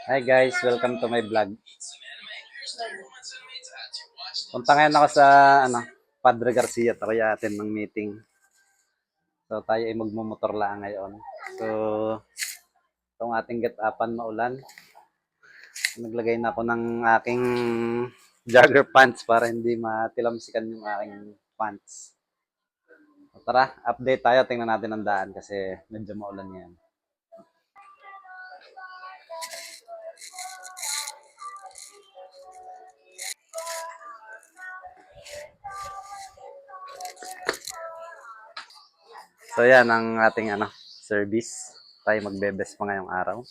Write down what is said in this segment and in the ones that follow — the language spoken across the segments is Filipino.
Hi guys, welcome to my vlog. Punta ngayon ako sa Padre Garcia, tayo atin ng meeting. So tayo ay magmumotor lang ngayon. So itong ating get-upan maulan. Naglagay na ako ng aking jogger pants para hindi matilamsikan yung aking pants. So, tara, update tayo. Tingnan natin ang daan kasi medyo maulan yan. So yan ang ating service. Tayo magbe-best pa ngayong araw.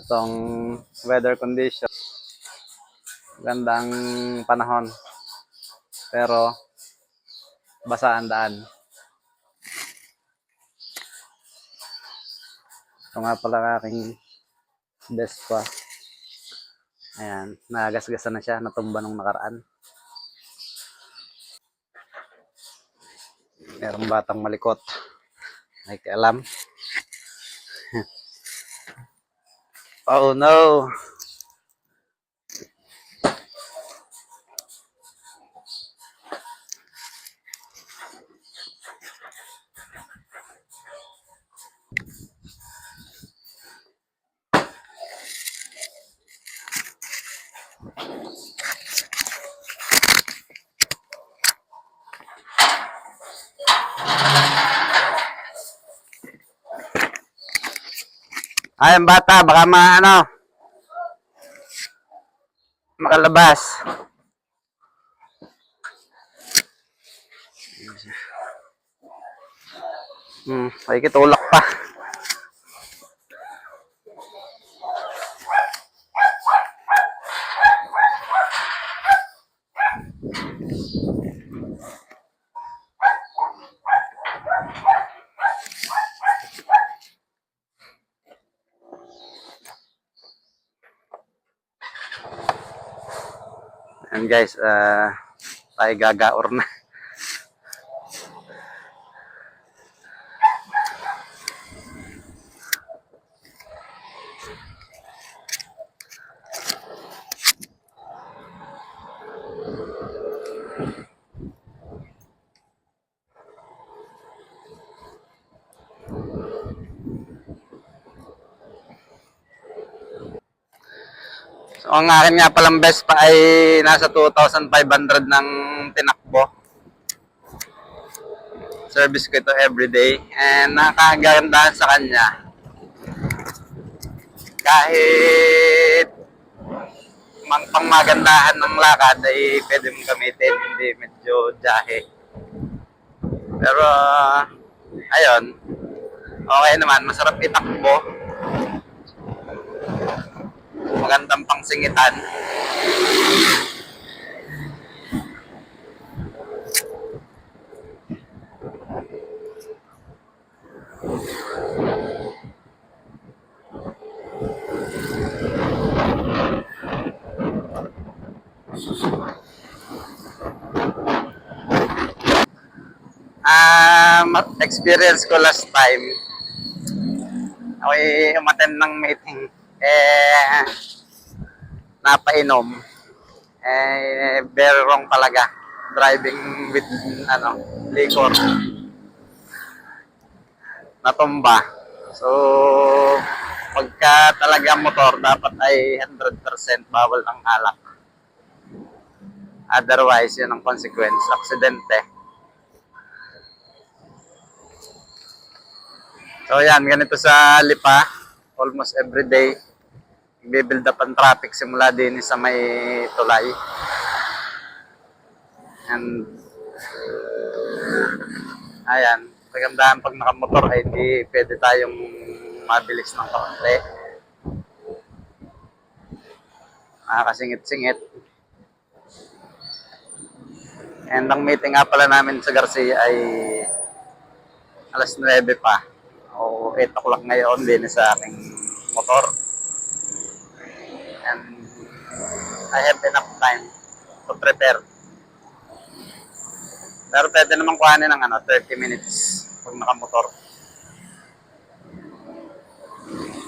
Itong weather condition. Gandang panahon. Pero basa ang daan. Ito nga pala aking Vespa. Ayan, nagasgasan na siya, natumba nung nakaraan. Merong batang malikot. May kialam. Oh no! Ay, ang bata, baka makalabas. Ay kitulak pa. Ayan guys, tayo gagaor na. So, ang akin nga palang Vespa ay nasa 2,500 ng tinakbo. Service ko ito everyday. And nakakagandahan sa kanya. Kahit pang magandahan ng lakad ay pwede mong gamitin. Hindi medyo jahe. Pero, ayun. Okay naman. Masarap itakbo. Magandang pangsingitan. Experience ko last time. Ako'y umattend ng meeting. Napainom. Very wrong talaga. Driving with, liquor. Natumba. So, pagka talaga motor, dapat ay 100% bawal ang alak. Otherwise, yun ang consequence. Aksidente. So, yan. Ganito sa Lipa. Almost every day. Nagbe-build up ang traffic simula din sa may tulay. And ayan, kagandahan pag nakamotor ay hindi pwede tayong mabilis ng kaunti. Nakakasingit-singit. And ang meeting nga pala namin sa Garcia ay alas 9 pa. O 8 o'clock ngayon din sa aking motor. And I have enough time to prepare. Pero pwede naman kuhanin ng 30 minutes pag nakamotor.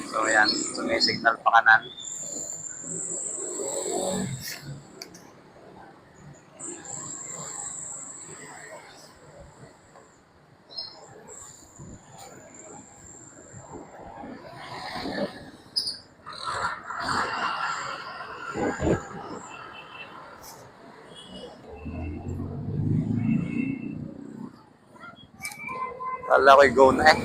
So yan, sumisignal pa kanan. Kala ko'y go na eh.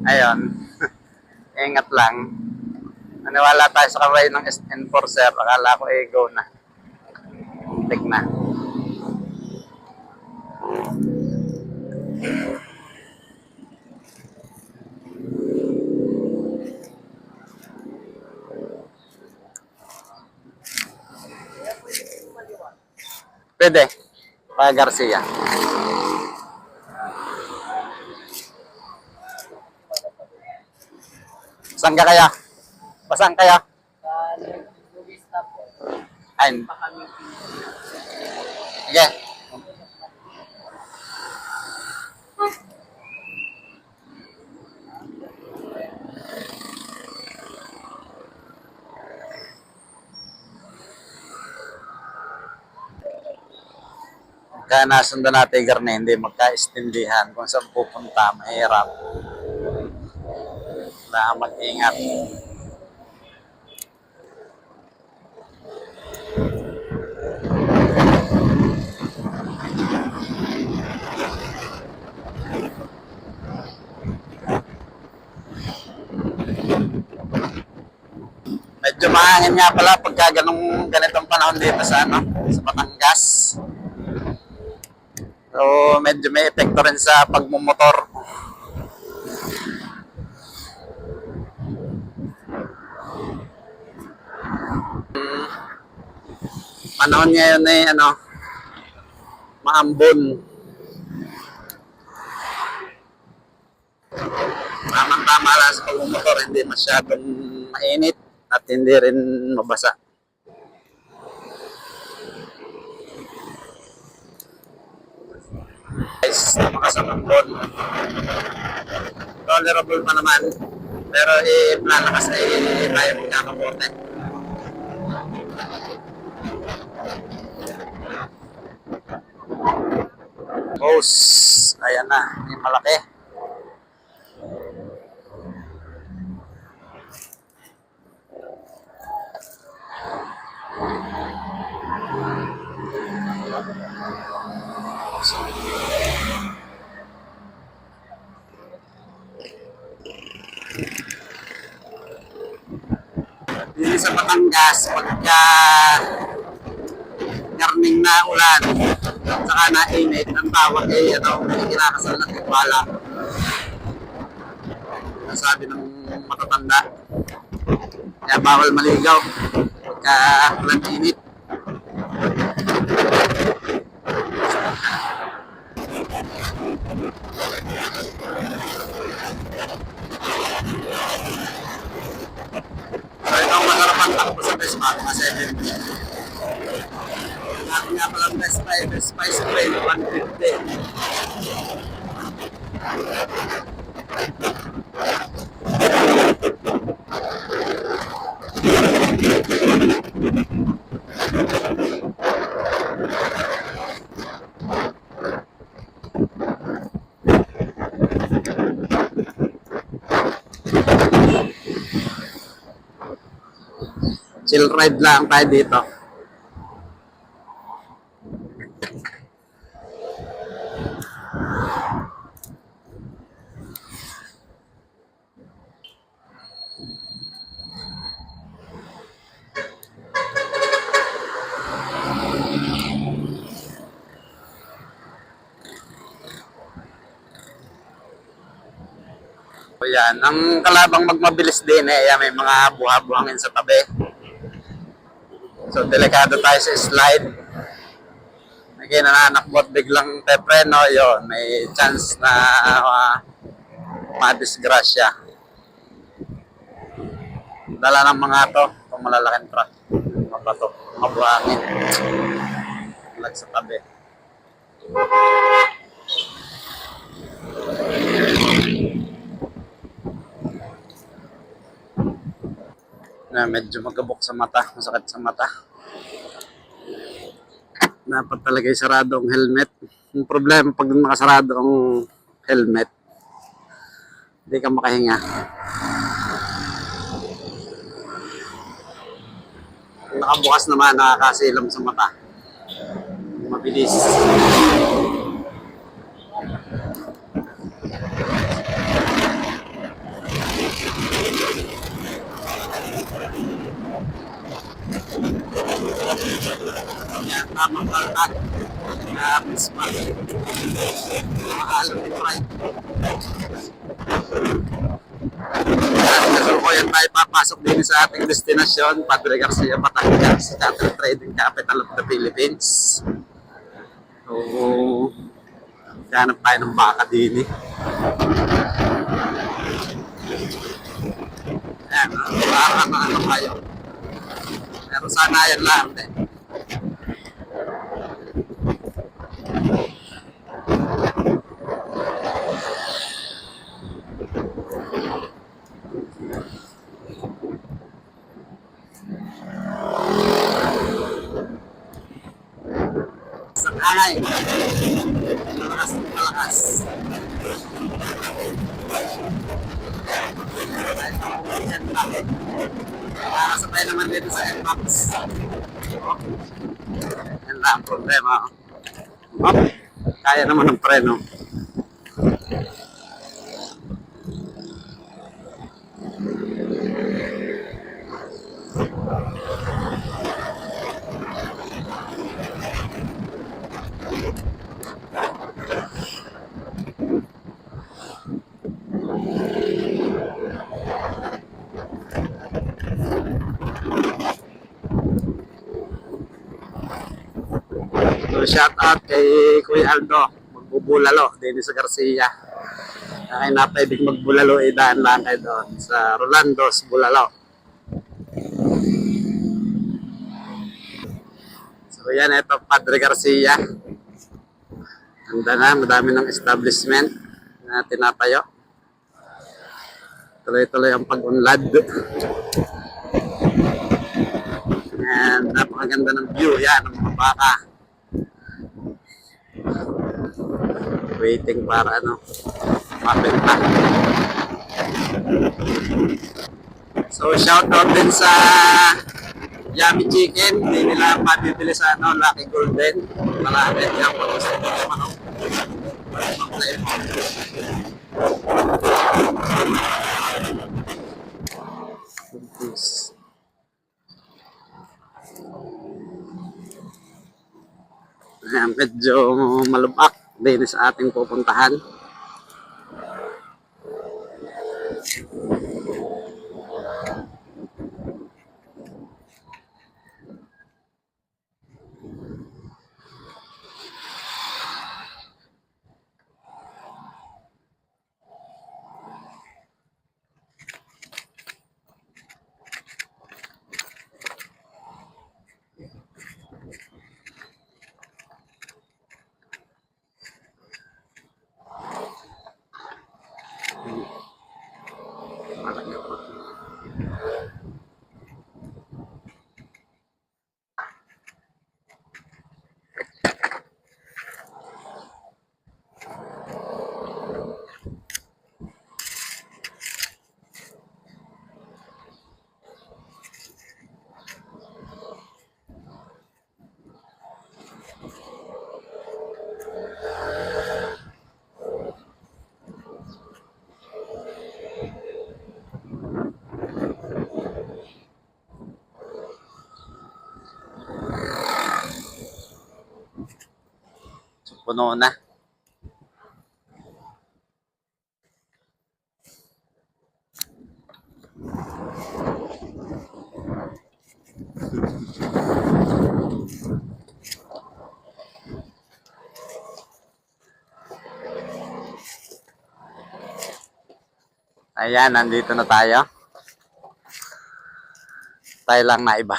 Ayun. Ingat lang. Naniwala tayo sa kaway ng enforcer. Akala ko go na. Tik na. Pwede. Pa Garcia. Saan ka kaya? Pasaan kaya? Ayun. Sige. Kaya nasundan natin na hindi magka-istindihan kung saan pupunta, mahirap. Kailangan mag-ingat. Medyo mahangin nga pala pagka ganitong panahon dito sa sa Batangas. So medyo may epekto rin sa pagmumotor. Panahon ngayon ay maambon. Tamang-tama lang sa pagmumotor, hindi masyadong mainit at hindi rin mabasa. Guys, napakasamambon. Tolerable pa naman. Pero plalakas tayo magkakabote. Hose. Ayan na. Yung malaki. Dito sa Batangas, pagka garning na ulan, saka nainit, ang tawag ay kinakasal na tiwala. Sabi ng matatanda, kaya bawal maligaw pagka ulan init. So ito ang masarap ang takbo sa Vespa, mga 70. Natin nga palang Vespa Spray, 150. Chill ride lang tayo dito. So yan, ang kalabang magmabilis din may mga buha-buhangin sa tabi. So delikado tayo sa slide. May nananakbot biglang tepreno, yon may chance na madisgrasya. dala ng mga to, itong malalaking truck. Mga bato, mga buhangin. Lag sa tabi. Na medyo magabok sa mata, masakit sa mata. Dapat talaga sarado ang helmet. Yung problema pag nakasarado ang helmet, hindi ka makahinga. Kung nakabukas naman, nakakasilam sa mata. Mabilis. Yan, tamang kalkat. Napis pa. Mahalo ni Pride. Kasalukuyan tayo papasok din sa ating destinasyon, Padre Garcia, Batangas, Cattle Trading Capital of the Philippines. So, hanap tayo ng baka din eh. Ayan, baka ano tayo. Pero sana yan lang din. Ay, malakas ng malakas. Nakasabay naman dito sa N-Max. Yan lang ang problema. Kaya naman ng preno. So, shout out kay Kuya Aldo, magbubulalo din sa Garcia. Kaya napaibig magbulalo, idaan lang kayo doon sa Rolando's Bulalo. So yan, ito Padre Garcia. Handa na, madami ng establishment na tinatayo. Tuloy-tuloy ang pag-unlad. And napakaganda ng view, yan, ng mga baka. Waiting para mabenta. So shout out din sa Yummy Chicken, hindi nila mabibili sa Lucky Golden. Marami yan po sa manok. Medyo malubak din sa ating pupuntahan. Puno na. Ayan, nandito na tayo. Tayo lang na iba.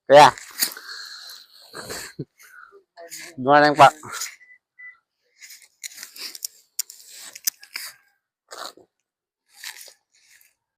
Kaya, good morning pa.